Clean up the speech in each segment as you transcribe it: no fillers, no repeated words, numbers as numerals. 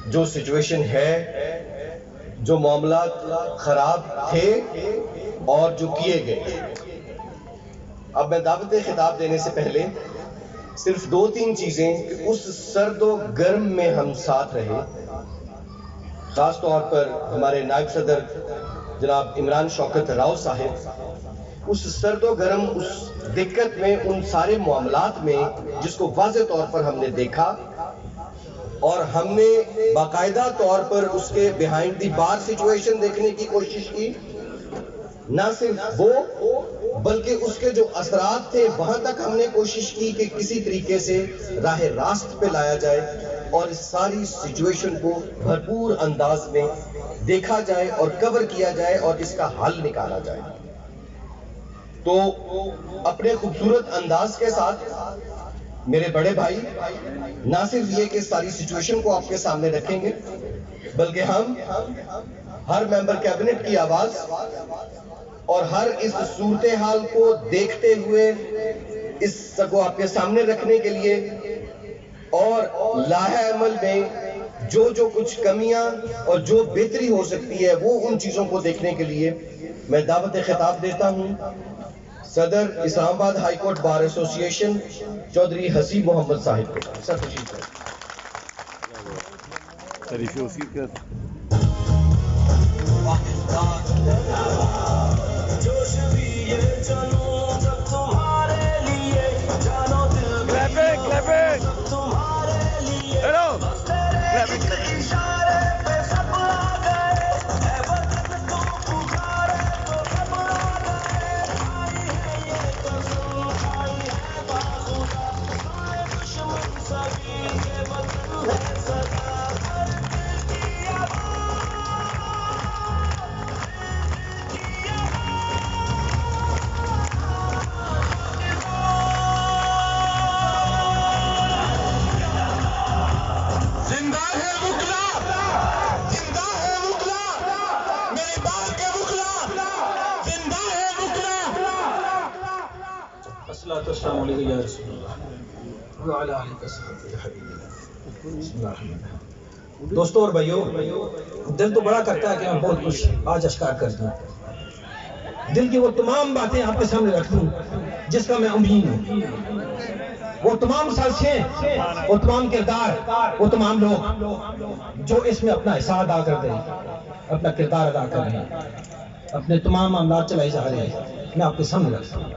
جو سچویشن ہے، جو معاملات خراب تھے اور جو کیے گئے. اب میں دعوت خطاب دینے سے پہلے صرف 2-3 چیزیں کہ اس سرد و گرم میں ہم ساتھ رہے، خاص طور پر ہمارے نائب صدر جناب عمران شوکت راؤ صاحب، اس سرد و گرم، اس دقت میں، ان سارے معاملات میں جس کو واضح طور پر ہم نے دیکھا اور ہم نے باقاعدہ طور پر اس کے بیہائنڈ دی بار سچویشن دیکھنے کی کوشش کی. نہ صرف وہ بلکہ اس کے جو اثرات تھے وہاں تک ہم نے کوشش کی کہ کسی طریقے سے راہ راست پہ لایا جائے اور اس ساری سچویشن کو بھرپور انداز میں دیکھا جائے اور کور کیا جائے اور اس کا حل نکالا جائے. تو اپنے خوبصورت انداز کے ساتھ میرے بڑے بھائی نہ صرف یہ کہ ساری سچویشن کو آپ کے سامنے رکھیں گے، بلکہ ہم ہر ممبر کیبنٹ کی آواز اور ہر اس صورتحال کو دیکھتے ہوئے اس کو آپ کے سامنے رکھنے کے لیے اور لاہ عمل میں جو کچھ کمیاں اور جو بہتری ہو سکتی ہے وہ ان چیزوں کو دیکھنے کے لیے میں دعوت خطاب دیتا ہوں صدر اسلام آباد ہائی کورٹ بار ایسوسی ایشن چودھری حسیب محمد صاحب کو. سر تشریف السلام علیکم یا رسول اللہ وعلی آلہ وصحبہ یا حبیب اللہ. بسم اللہ الرحمن الرحیم. دوستوں اور بھائیوں، دل تو بڑا کرتا ہے کہ میں بہت کچھ آج اشکار کر دوں، دل کی وہ تمام باتیں آپ کے سامنے رکھ دوں جس کا میں امین ہوں. وہ تمام سازشیں، وہ تمام کردار، وہ تمام لوگ جو اس میں اپنا حصہ ادا کر دیں، اپنا کردار ادا کر رہے ہیں، اپنے تمام معاملات چلائے جا رہے ہیں، میں آپ کے سامنے رکھتا ہوں.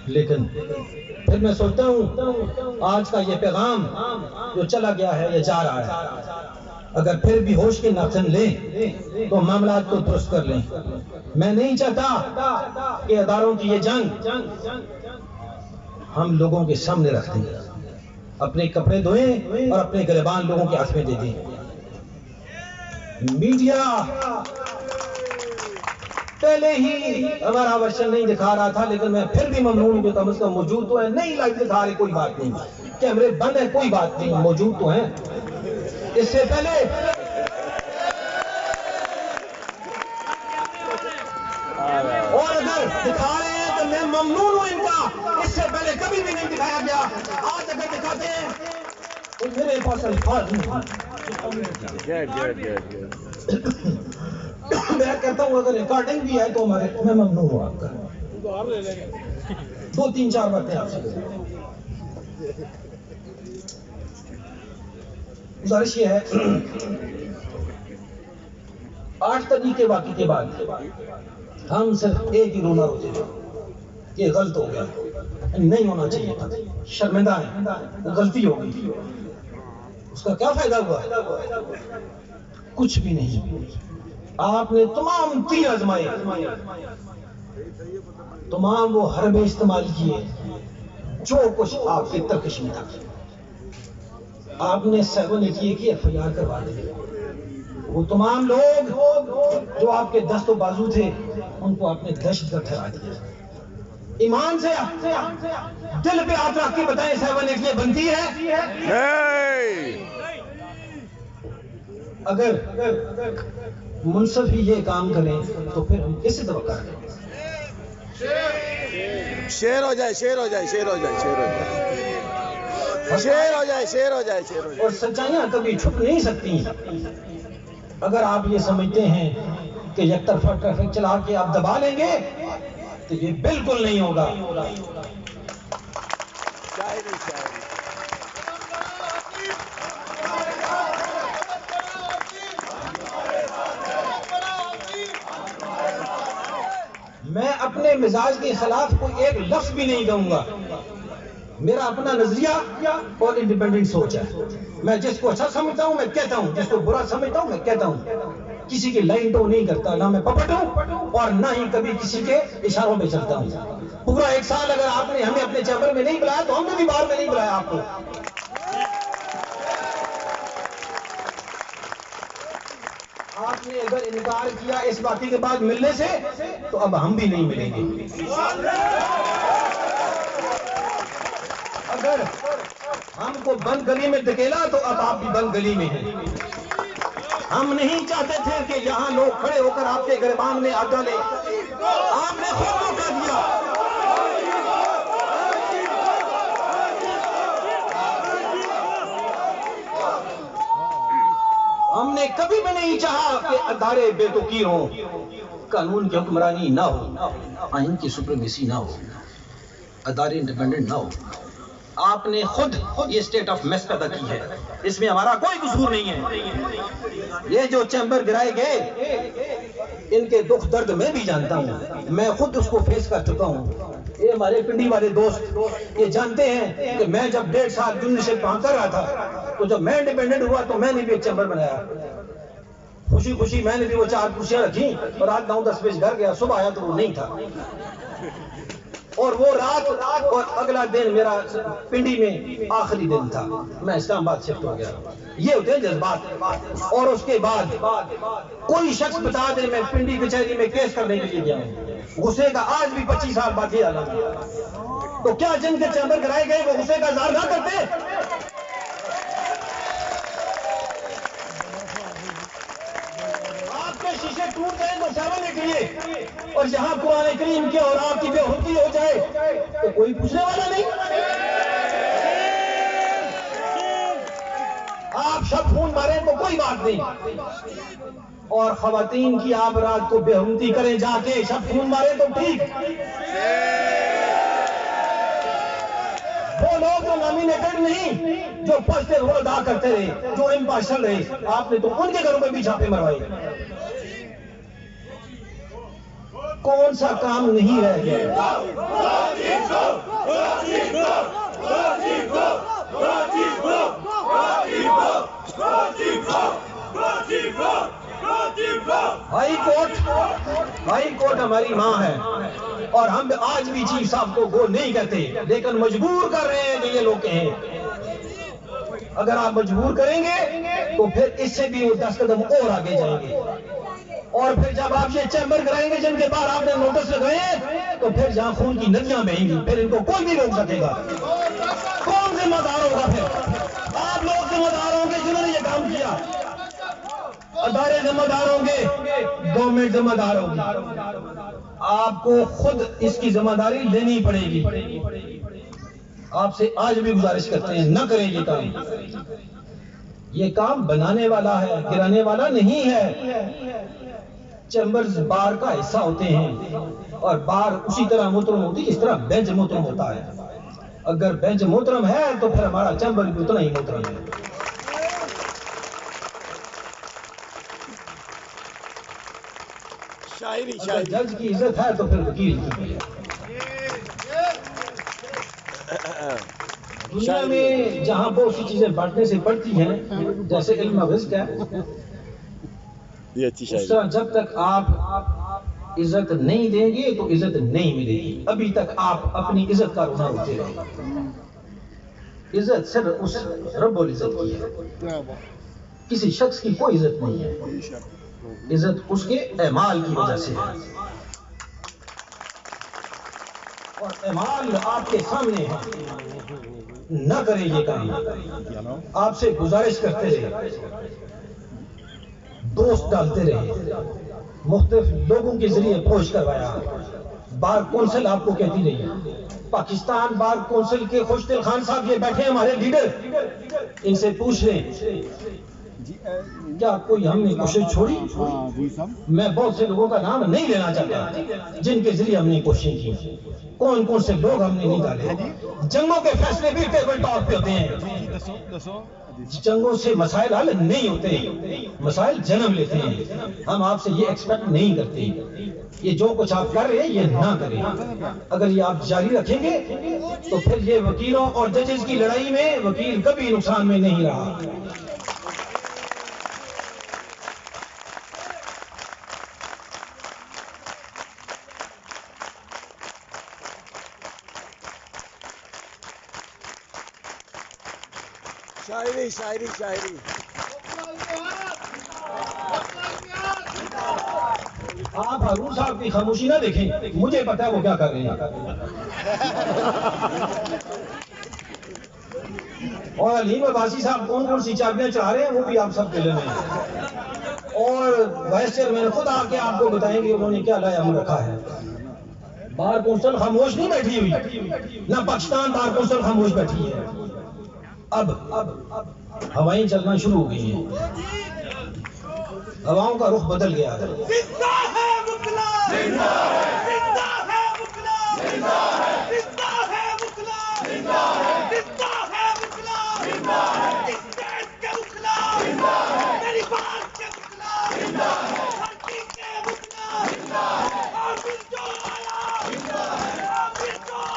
لیکن پھر میں سوچتا ہوں آج کا یہ پیغام جو چلا گیا ہے یا جا رہا ہے، اگر پھر بھی ہوش کے ناخن لیں تو معاملات کو درست کر لیں. میں نہیں چاہتا کہ اداروں کی یہ جنگ ہم لوگوں کے سامنے رکھ دیں، اپنے کپڑے دھوئیں اور اپنے گریبان لوگوں کے ہاتھ میں دے دیں. میڈیا پہلے ہی ہمارا ورشن نہیں دکھا رہا تھا، لیکن میں پھر بھی ممنون ہوں کہ کم از کم موجود تو ہے. نہیں لائیو دکھا رہے کوئی بات نہیں، کیمرے بند ہے کوئی بات نہیں، موجود تو ہیں. اس سے پہلے اور اگر دکھا رہے ہیں تو میں ممنون ہوں ان کا، اس سے پہلے کبھی بھی نہیں دکھایا گیا. آج اگر دکھاتے ہیں تو میرے پاس الفاظ نہیں. میں کہتا ہوں اگر ریکارڈنگ بھی ہے تو میں ممنون ہوں آپ کا. 2-3-4 باتیں آپ سے گزارش یہ ہے. 8 طریقے واقعے کے بعد ہم صرف ایک ہی رونا روتے ہیں کہ غلط ہو گیا، نہیں ہونا چاہیے تھا، شرمندہ ہے، غلطی ہو گئی. اس کا کیا فائدہ ہوا؟ کچھ بھی نہیں. آپ نے تمام تیر آزمائے، تمام وہ حربے استعمال کیے جو کچھ آپ کی ترکش میں تھا. آپ نے 788 کی FIR کروا دی. وہ تمام لوگ جو آپ کے دست و بازو تھے ان کو آپ نے دہشت گرد ٹھہرا دیا. ایمان سے دل پہ ہاتھ رکھ کے بتائیں 788 بنتی ہے؟ اگر منصف ہی یہ کام کریں تو پھر ہم کس سے توقع کریں؟ شیر ہو جائے، شیر ہو جائے، شیر ہو جائے، شیر ہو جائے. شیر ہو جائے شیر ہو جائے شیر ہو جائے. اور سچائیاں کبھی چھپ نہیں سکتی. اگر آپ یہ سمجھتے ہیں کہ یک طرفہ ٹریفک چلا کے آپ دبا لیں گے تو یہ بالکل نہیں ہوگا. شاعری شاعری. میں اپنے مزاج کے خلاف کوئی ایک لفظ بھی نہیں دوں گا. میرا اپنا نظریہ اور انڈیپینڈنٹ سوچ ہے. میں جس کو اچھا سمجھتا ہوں میں کہتا ہوں, جس کو برا سمجھتا ہوں میں کہتا ہوں. کسی کی لائن تو نہیں کرتا, نہ میں پپٹ ہوں اور نہ ہی کبھی کسی کے اشاروں پہ چلتا ہوں. پورا 1 سال اگر آپ نے ہمیں اپنے چیمبر میں نہیں بلایا تو ہم نے بھی باہر میں نہیں بلایا آپ کو. آپ نے اگر انکار کیا اس بات کے بعد ملنے سے تو اب ہم بھی نہیں ملیں گے. اگر ہم کو بند گلی میں دھکیلا تو اب آپ بھی بند گلی میں ہیں. ہم نہیں چاہتے تھے کہ یہاں لوگ کھڑے ہو کر آپ کے گریبان میں آگ ڈالیں. آپ نے خود موقع دیا. ہم نے کبھی بھی نہیں چاہا کہ ادارے بے توقیر ہوں, قانون کی حکمرانی نہ ہو, آئین کی سپریمیسی نہ ہو, ادارے انڈیپینڈنٹ نہ ہو. آپ نے خود یہ اسٹیٹ آف میس پیدا کی ہے. اس میں ہمارا کوئی قصور نہیں ہے. یہ جو چیمبر گرائے گئے ان کے دکھ درد میں بھی جانتا ہوں. میں خود اس کو فیس کر چکا ہوں. یہ ہمارے پنڈی والے دوست یہ جانتے ہیں کہ میں جب 1.5 سال جن سے کام کر رہا تھا تو جب میں انڈیپینڈنٹ ہوا تو میں نے بھی ایک چیمبر بنایا. خوشی خوشی میں نے بھی وہ 4 کرسیاں رکھی اور رات 9-10 بجے گھر گیا. صبح آیا تو وہ نہیں تھا. اور وہ رات اور اگلا دن میرا پنڈی میں آخری دن تھا. میں اسلام آباد شفٹ ہو گیا. یہ ہوتے ہیں جذبات. اور اس کے بعد کوئی شخص بتا دے میں پنڈی کچہری میں کیس کرنے کے لیے گیا ہوں, غصے کا آج بھی 25 سال بعد یہ حالت ہے. تو کیا جن کے چیمبر کرائے گئے وہ غصے کا اظہار نہ کرتے؟ آپ کے شیشے ٹوٹ جائیں تو سامنے کے لیے اور یہاں قرآن کریم کے اور آپ کی بے حرمتی ہو جائے تو کوئی پوچھنے والا نہیں. آپ سب خون ماریں تو کوئی بات نہیں, اور خواتین کی آپ رات کو بے حرمتی کریں جا کے سب خون مارے تو ٹھیک. وہ لوگ جو نامینیٹڈ نہیں, جو فرسٹ رول ادا کرتے رہے, جو امپارشل رہے, آپ نے تو ان کے گھروں میں بھی چھاپے مروائے. کون سا کام نہیں رہ گیا؟ ہائی کورٹ ہماری ماں ہے اور ہم آج بھی چیف صاحب کو گو نہیں کہتے, لیکن مجبور کر رہے ہیں کہ یہ لوگ کہیں. اگر آپ مجبور کریں گے تو پھر اس سے بھی وہ 10 قدم اور آگے جائیں گے. اور پھر جب آپ یہ چیمبر کرائیں گے جن کے بعد آپ نے نوٹس لگائے تو پھر جہاں خون کی ندیاں بہیں گی پھر ان کو کوئی نہیں روک سکے گا. کون ذمہ دار ہوگا؟ پھر آپ لوگ ذمہ دار ہوں گے جنہوں نے یہ کام کیا. ادارے ذمہ دار ہوں گے, گورنمنٹ ذمہ دار ہوگی. آپ کو خود اس کی ذمہ داری لینی پڑے گی. آپ سے آج بھی گزارش کرتے ہیں نہ کریں یہ کام. یہ کام بنانے والا ہے, گرانے والا نہیں ہے. چیمبرز بار کا حصہ ہوتے ہیں اور بار اسی طرح محترم ہوتی جس طرح بینچ محترم ہوتا ہے. اگر بینچ محترم ہے تو پھر ہمارا چیمبر بھی اتنا ہی محترم ہے. شاعری اگر شاعری. جج کی عزت ہے تو پھر وکیل کی. دنیا میں جہاں بہت سی چیزیں بانٹنے سے پڑتی ہیں جیسے علم رزق ہے, یہ اچھی اس شاعری. طرح جب تک آپ عزت نہیں دیں گے تو عزت نہیں ملے گی. ابھی تک آپ اپنی عزت کا رونا روتے رہے. عزت صرف اس رب العزت کی ہے, کسی شخص کی کوئی عزت نہیں ہے. عزت اس کے اعمال کی وجہ سے ہے اور اعمال آپ کے سامنے ہے. نہ کریں یہ کام. آپ سے گزارش کرتے رہے, دوست ڈالتے رہے, مختلف لوگوں کے ذریعے پہنچ کروایا, بار کونسل آپ کو کہتی رہی ہے، پاکستان بار کونسل کے خوش دل خان صاحب یہ بیٹھے ہیں ہمارے لیڈر، ان سے پوچھ لیں کیا کوئی ہم نے کوشش چھوڑی؟ میں بہت سے لوگوں کا نام نہیں لینا چاہتا جن کے ذریعے ہم نے کوششیں کی، کون کون سے لوگ ہم نے نہیں ڈالے۔ جنگوں کے فیصلے بھی ٹیبل ٹاپ پہ ہوتے ہیں، جنگوں سے مسائل حل نہیں ہوتے، مسائل جنم لیتے ہیں۔ ہم آپ سے یہ ایکسپیکٹ نہیں کرتے یہ جو کچھ آپ کر رہے ہیں یہ نہ کریں، اگر یہ آپ جاری رکھیں گے تو پھر یہ وکیلوں اور ججز کی لڑائی میں وکیل کبھی نقصان میں نہیں رہا۔ شاعری شاعری شاعری آپ ہارون صاحب کی خاموشی نہ دیکھیں، مجھے پتا ہے وہ کیا کر رہے ہیں۔ اور علیم عباسی صاحب کون کون سی چابیاں چاہ رہے ہیں وہ بھی آپ سب کے لیے اور وائس چیئرمین خود آ کے آپ کو بتائیں گے انہوں نے کیا لایا ہم رکھا ہے۔ بار کونسل خاموش نہیں بیٹھی ہوئی، نہ پاکستان بار کونسل خاموش بیٹھی ہے۔ اب ہوائیں چلنا شروع ہو گئی ہیں، ہواؤں کا رخ بدل گیا ہے۔